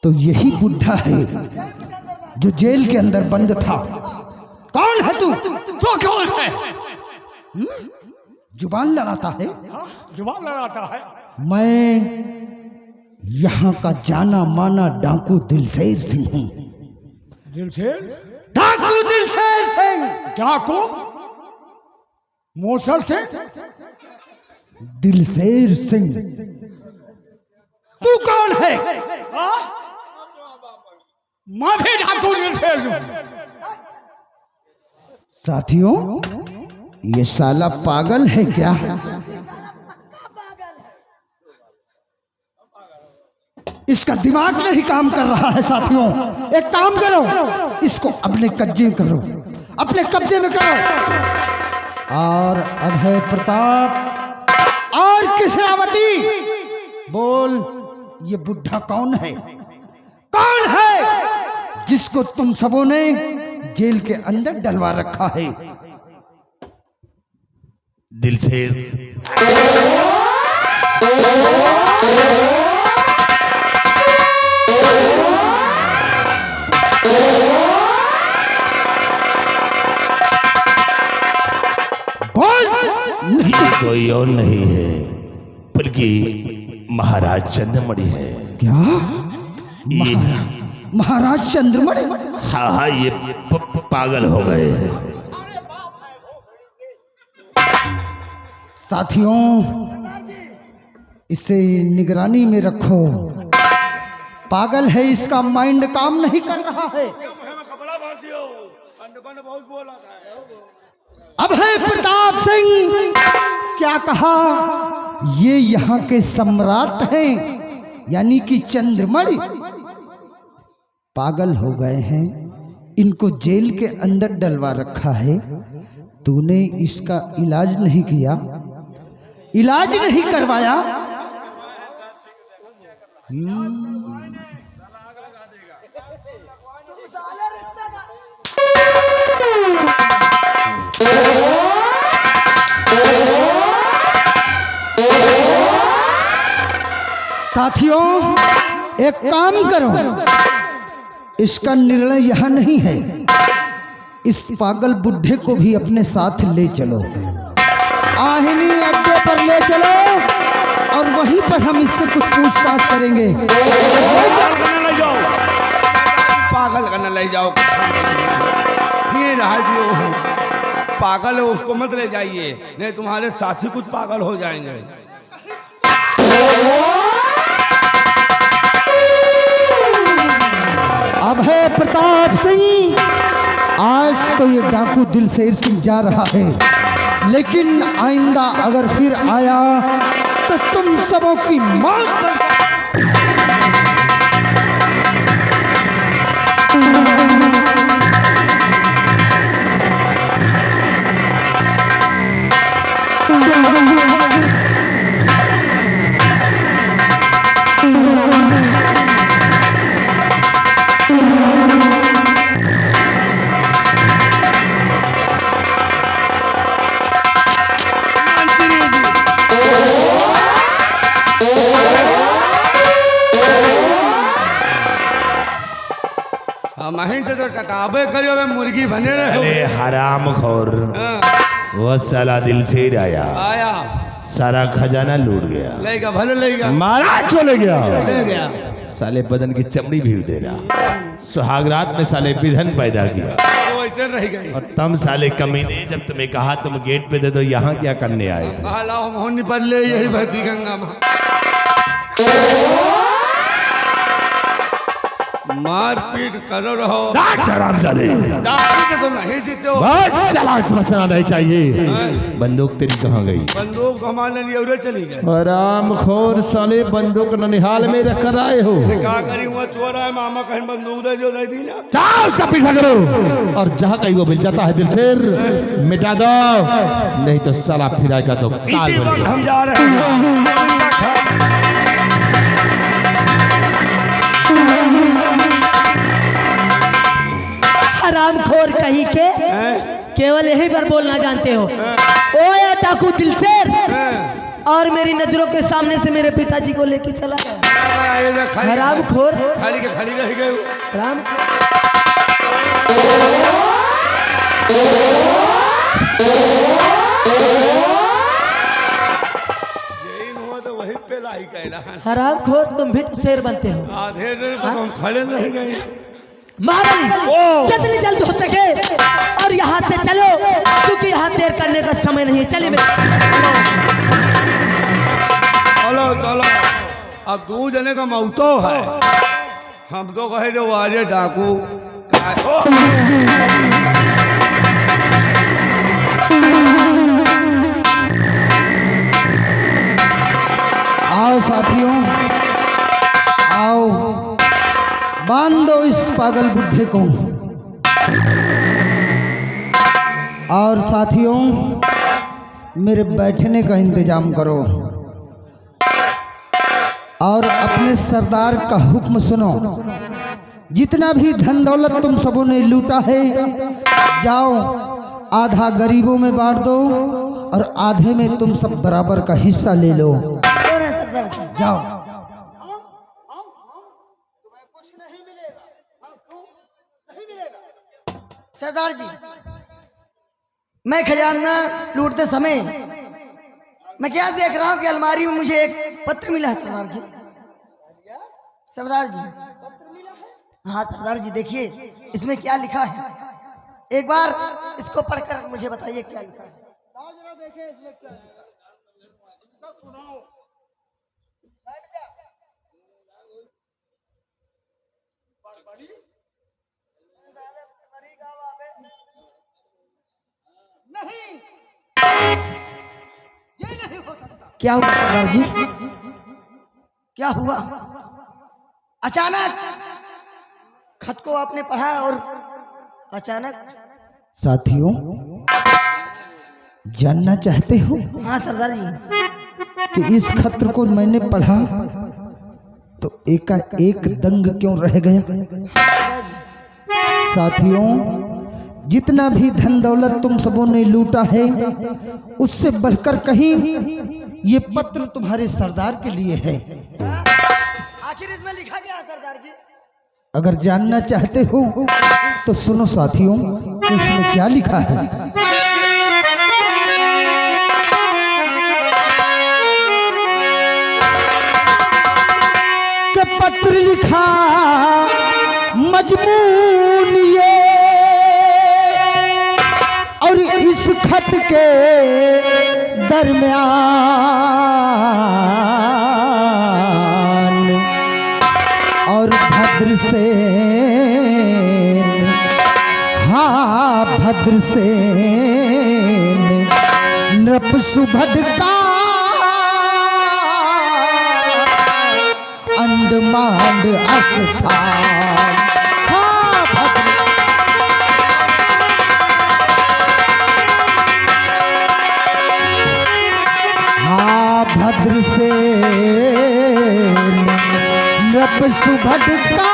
तो यही बुढ़ा है जो जेल के अंदर बंद था। कौन है तू? तो कौन है? जुबान लड़ाता है। जुबान लड़ाता है। मैं यहाँ का जाना माना डाकू दिलशेर सिंह हूँ। दिलशेर? डाकू दिलशेर सिंह। डाकू? मोसर से? दिलशेर सिंह। तू कौन है? मैं भी डाकू दिलशेर हूँ। साथियों, ये साला पागल है क्या? इसका दिमाग नहीं काम कर रहा है। साथियों, एक काम करो, इसको अपने कब्जे में करो, अपने कब्जे में करो। और अभय प्रताप और कृष्णावती, बोल, ये बुढ़ा कौन है? कौन है जिसको तुम सबों ने जेल के अंदर डलवा रखा है? दिलशेर। बोल। ये कोई और नहीं है बल्कि महाराज चंद्रमणि है। क्या? ये महाराज चंद्रमणि? हाँ हाँ, ये पागल हो गए हैं। साथियों, इसे निगरानी में रखो। पागल है, इसका माइंड काम नहीं कर रहा है। अभय प्रताप सिंह, क्या कहा? ये यहाँ के सम्राट हैं, यानी कि चंद्रमणि। पागल हो गए हैं, इनको जेल के अंदर डलवा रखा है। तूने इसका इलाज नहीं किया, इलाज नहीं करवाया। साथियों, एक काम करो, इसका निर्णय यहां नहीं है। इस पागल बुढ़े को भी अपने साथ ले चलो, आहिनी अड्डे पर ले चलो, और वहीं पर हम इससे कुछ पूछताछ करेंगे। पागल करने ले जाओ। पागल है, उसको मत ले जाइए, नहीं तुम्हारे साथी कुछ पागल हो जाएंगे। अभय प्रताप सिंह, आज तो ये डाकू दिलशेर सिंह जा रहा है, लेकिन आइंदा अगर फिर आया तो तुम सबों की मौत। महीन से तो टटाबे करियो में मुर्गी बने रहे। अरे हराम खोर, वो साला दिलशेर आया, सारा खजाना लूट गया। लेगा भले लेगा, महाराज चले गया, ले गया। साले बदन की चमड़ी भीड़ दे रहा। सुहागरात में साले विधन पैदा किया, तो ऐसे रह गई। और तुम साले कमीने, जब तुम्हें कहा तुम गेट पे दे दो, यहाँ क्या करने आए? लाओ मोहनी पर ले, यही बहती गंगा में। मार पीट करो रहो। हरामजादे, तो नहीं जीते हो। बस साला बचना नहीं चाहिए। बंदूक तेरी कहाँ गई? बंदूक तो हमारे लिए उड़े चली गए। हराम खोर साले, बंदूक ननिहाल में रख कर आए हो। क्या करी हुआ? चोर है, मामा कहीं बंदूक दे दो, दे दी ना। जाओ उसका पीछा करो, और जहाँ कहीं वो मिल जाता है दिलशेर, मिटा दो, नहीं तो साला फिर आएगा तो काल बन जाएगा। हम जा रहे हैं। हरामखोर कहीं के, केवल यही पर बोलना जानते हो। ओ या डाकू दिलशेर, और मेरी नजरों के सामने से मेरे पिताजी को लेके चला गया। हराम खोर, खाली के खाली रह गए। राम यही हुआ तो वही पे लाई कहला। हराम खोर, तुम भी तो शेर बनते हो। आधे देर को हम खड़े रह गए। महारानी जितनी जल्द हो सके और यहाँ से चलो, क्योंकि यहाँ देर करने का समय नहीं है। चलिए चलो चलो, अब 2 जने का मौतो है। हम तो कहे जो वाजे डाकू आओ साथियों, आओ बांध दो इस पागल बुढ़े को। और साथियों, मेरे बैठने का इंतजाम करो और अपने सरदार का हुक्म सुनो। जितना भी धन दौलत तुम सबों ने लूटा है, जाओ आधा गरीबों में बांट दो और आधे में तुम सब बराबर का हिस्सा ले लो। जाओ। सरदार जी, मैं खजाना लूटते समय मैं क्या देख रहा हूँ कि अलमारी में मुझे एक पत्र मिला है। सरदार जी, सरदार जी, हाँ सरदार जी, देखिए इसमें क्या लिखा है। एक बार इसको पढ़कर मुझे बताइए क्या लिखा है। देखिए इसमें क्या नहीं, ये नहीं हो सकता। क्या हुआ सरदार जी, क्या हुआ? अचानक खत को आपने पढ़ा और अचानक। साथियों, जानना चाहते हो? हाँ सरदार जी। कि इस खत को मैंने पढ़ा तो एकाएक दंग क्यों रह गया? साथियों, जितना भी धन दौलत तुम सबों ने लूटा है, उससे बढ़कर कहीं ये पत्र तुम्हारे सरदार के लिए है। आखिर इसमें लिखा क्या है सरदार जी? अगर जानना चाहते हो तो सुनो साथियों, कि इसमें क्या लिखा है। कि पत्र लिखा मजमून ये, और इस खत के दरमियान और भद्रसेन, हाँ भद्रसेन नृप सुभद का अंडमांड अस्थान। हाँ भद्रसेन नृप सुभद का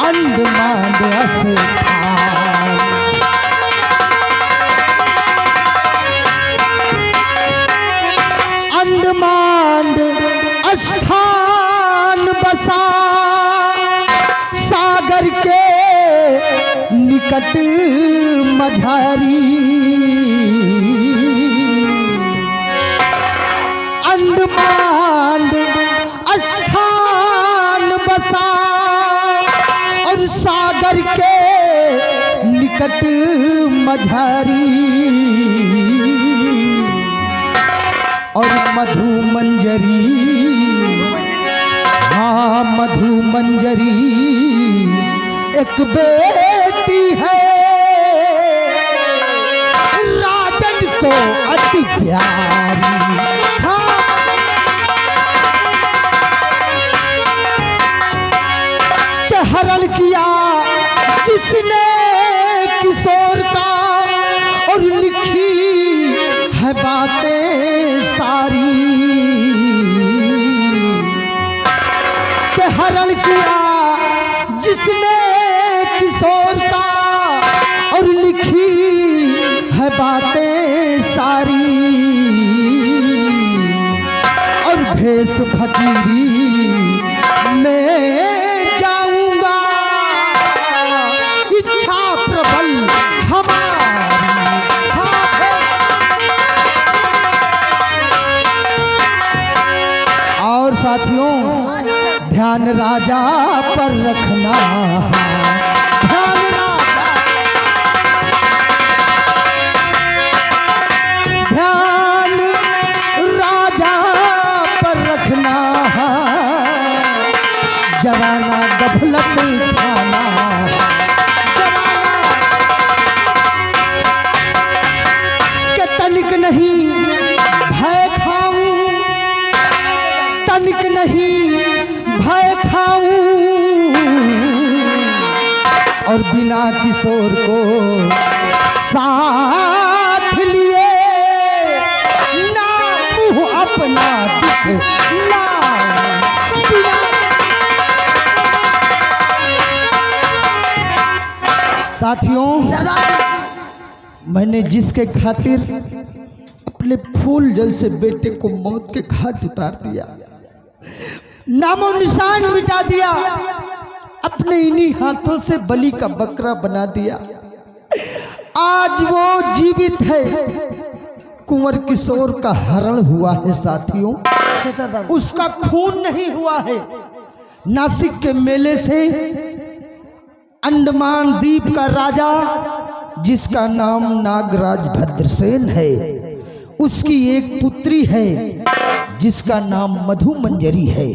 अंडमांड अस्थान। अंडमान स्थान बसा सागर के निकट मझारी। अंडमान स्थान बसा और सागर के निकट मझारी। और मधु मंजरी, हाँ मधु मंजरी एक बेटी है, राजन को अति प्यारी। हाँ के हरण किया जिसने किशोर का, और लिखी है बातें सारी। के हरण किया जिसने किशोर का, और लिखी है बातें फकीरी मैं जाऊंगा, इच्छा प्रबल हमारी हाँ है। और साथियों ध्यान राजा पर रखना, ध्यान राजा, ध्यान राजा पर रखना, जराना गफलत खाना, जराना के तनिक नहीं भय खाऊं, तनिक नहीं भय खाऊं, और बिना किशोर को साथ लिए ना मुँह अपना दिखलाऊं, बिना साथियों मैंने जिसके खातिर अपने फूल जैसे बेटे को मौत के घाट उतार दिया, नामो निशान मिटा दिया, अपने इन्हीं हाथों से बलि का बकरा बना दिया, आज वो जीवित है। कुंवर किशोर का हरण हुआ है साथियों, उसका खून नहीं हुआ है। नासिक के मेले से अंडमान द्वीप का राजा जिसका नाम नागराज भद्रसेन है, उसकी एक पुत्री है जिसका नाम मधु मंजरी है।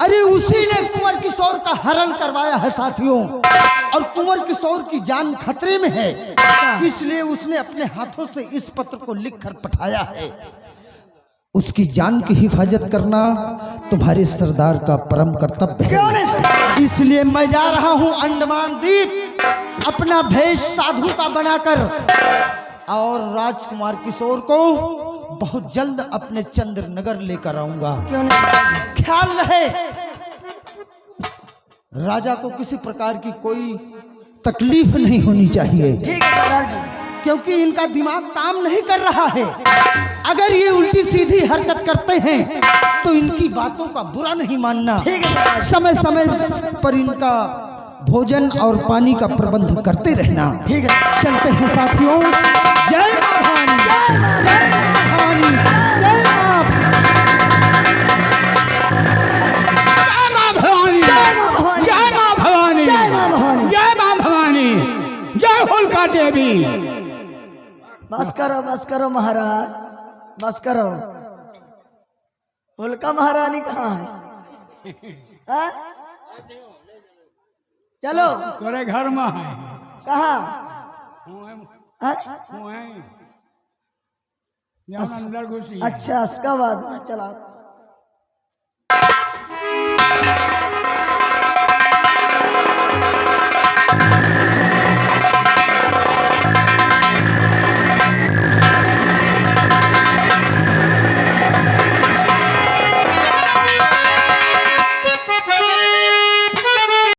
अरे उसी ने कुंवर किशोर का हरण करवाया है साथियों, और कुंवर किशोर की जान खतरे में है, इसलिए उसने अपने हाथों से इस पत्र को लिखकर पठाया है। उसकी जान की हिफाजत करना तुम्हारे सरदार का परम कर्तव्य है। इसलिए मैं जा रहा हूं अंडमान द्वीप अपना भेष साधु का बनाकर, और राजकुमार किशोर को बहुत जल्द अपने चंद्रनगर लेकर आऊंगा। ख्याल रहे राजा को किसी प्रकार की कोई तकलीफ नहीं होनी चाहिए। ठीक है सरदार जी। क्योंकि इनका दिमाग काम नहीं कर रहा है। अगर ये उल्टी सीधी हरकत करते हैं तो इनकी बातों का बुरा नहीं मानना। ठीक है सरदार जी। समय समय पर इनका भोजन और पानी का प्रबंध करते रहना। ठीक है। चलते हैं साथियों। जय मां भवानी, जय मां भवानी, जय मां भवानी, जय मां भवानी, जय मां भवानी, जय मां भवानी, जय मां भवानी, जय होलिका देवी। बस करो महाराज, बस करो। होलिका महारानी कहाँ है? हाँ? चलो तोरे घर में है। कहाँ? हाँ? यहाँ अंदर घुसी। अच्छा उसका बाद चला